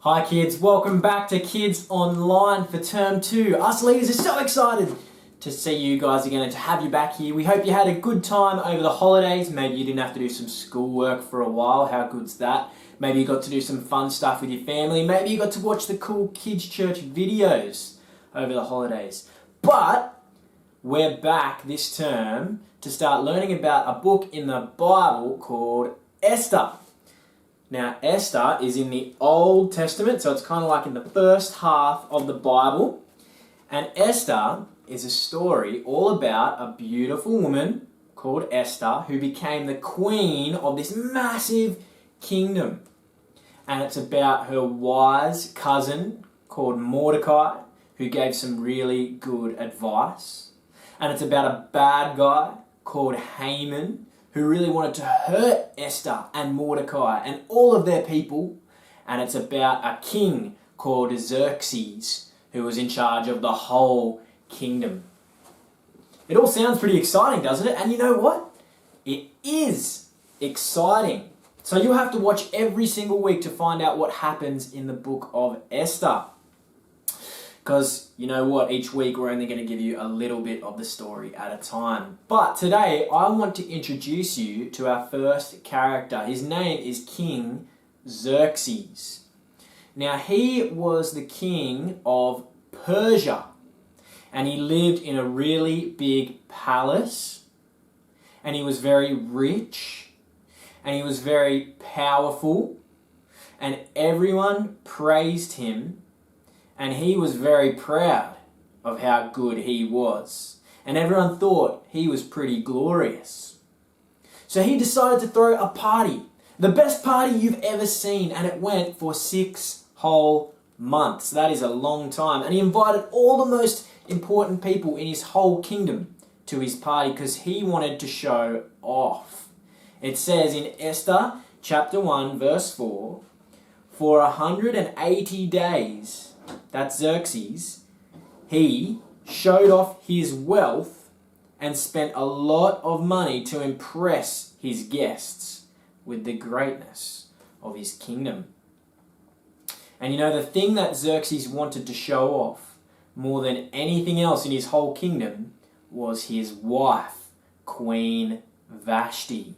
Hi kids, welcome back to Kids Online for Term 2. Us leaders are so excited to see you guys again and to have you back here. We hope you had a good time over the holidays. Maybe you didn't have to do some schoolwork for a while. How good's that? Maybe you got to do some fun stuff with your family. Maybe you got to watch the cool Kids Church videos over the holidays. But we're back this term to start learning about a book in the Bible called Esther. Now, Esther is in the Old Testament, so it's kind of like in the first half of the Bible. And Esther is a story all about a beautiful woman called Esther who became the queen of this massive kingdom. And it's about her wise cousin called Mordecai who gave some really good advice. And it's about a bad guy called Haman who really wanted to hurt Esther and Mordecai and all of their people. And it's about a king called Xerxes who was in charge of the whole kingdom. It all sounds pretty exciting, doesn't it? And you know what? It is exciting. So you'll have to watch every single week to find out what happens in the book of Esther. Because you know what, each week we're only going to give you a little bit of the story at a time. But today I want to introduce you to our first character. His name is King Xerxes. Now he was the king of Persia and he lived in a really big palace and he was very rich and he was very powerful and everyone praised him. And he was very proud of how good he was. And everyone thought he was pretty glorious. So he decided to throw a party. The best party you've ever seen. And it went for 6 whole months. That is a long time. And he invited all the most important people in his whole kingdom to his party because he wanted to show off. It says in Esther chapter 1 verse 4, for 180 days... that's Xerxes, he showed off his wealth and spent a lot of money to impress his guests with the greatness of his kingdom. And you know, the thing that Xerxes wanted to show off more than anything else in his whole kingdom was his wife, Queen Vashti.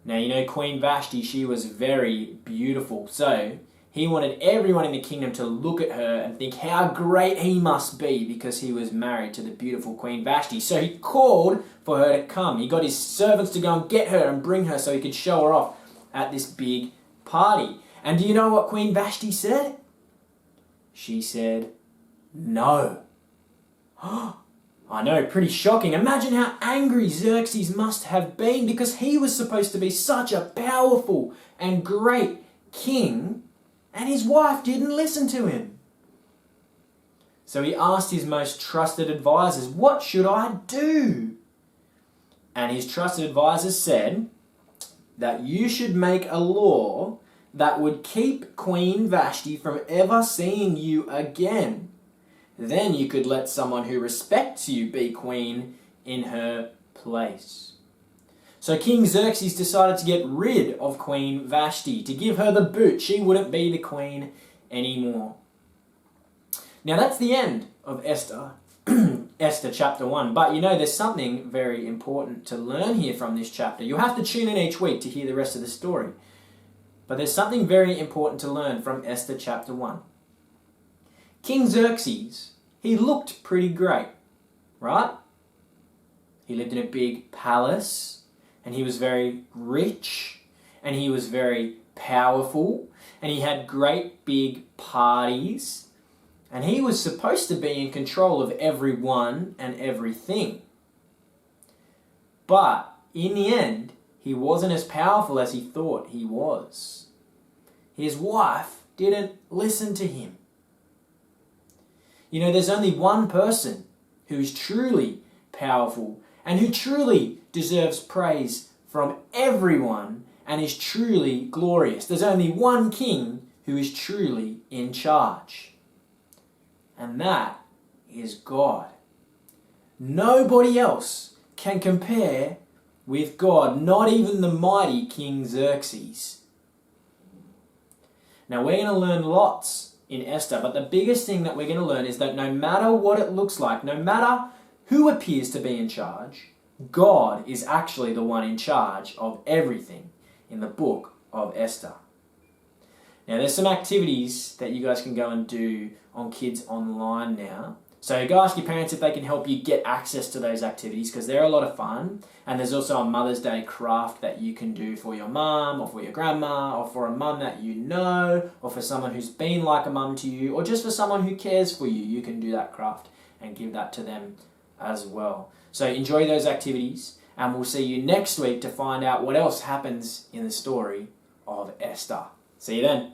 Now, you know, Queen Vashti, she was very beautiful, so he wanted everyone in the kingdom to look at her and think how great he must be because he was married to the beautiful Queen Vashti. So he called for her to come. He got his servants to go and get her and bring her so he could show her off at this big party. And do you know what Queen Vashti said? She said, no. I know, pretty shocking. Imagine how angry Xerxes must have been because he was supposed to be such a powerful and great king. And his wife didn't listen to him. So he asked his most trusted advisors, what should I do? And his trusted advisors said that you should make a law that would keep Queen Vashti from ever seeing you again. Then you could let someone who respects you be queen in her place. So King Xerxes decided to get rid of Queen Vashti, to give her the boot. She wouldn't be the queen anymore. Now that's the end of Esther, Esther chapter 1. But you know, there's something very important to learn here from this chapter. You'll have to tune in each week to hear the rest of the story. But there's something very important to learn from Esther chapter 1. King Xerxes, he looked pretty great, right? He lived in a big palace. And he was very rich, and he was very powerful, and he had great big parties, and he was supposed to be in control of everyone and everything. But in the end, he wasn't as powerful as he thought he was. His wife didn't listen to him. You know, there's only one person who is truly powerful and who truly deserves praise from everyone and is truly glorious. There's only one king who is truly in charge. And that is God. Nobody else can compare with God, not even the mighty King Xerxes. Now we're going to learn lots in Esther, but the biggest thing that we're going to learn is that no matter what it looks like, no matter who appears to be in charge, God is actually the one in charge of everything in the book of Esther. Now there's some activities that you guys can go and do on Kids Online now. So go ask your parents if they can help you get access to those activities because they're a lot of fun. And there's also a Mother's Day craft that you can do for your mum or for your grandma or for a mum that you know or for someone who's been like a mum to you or just for someone who cares for you. You can do that craft and give that to them as well. So enjoy those activities and we'll see you next week to find out what else happens in the story of Esther. See you then.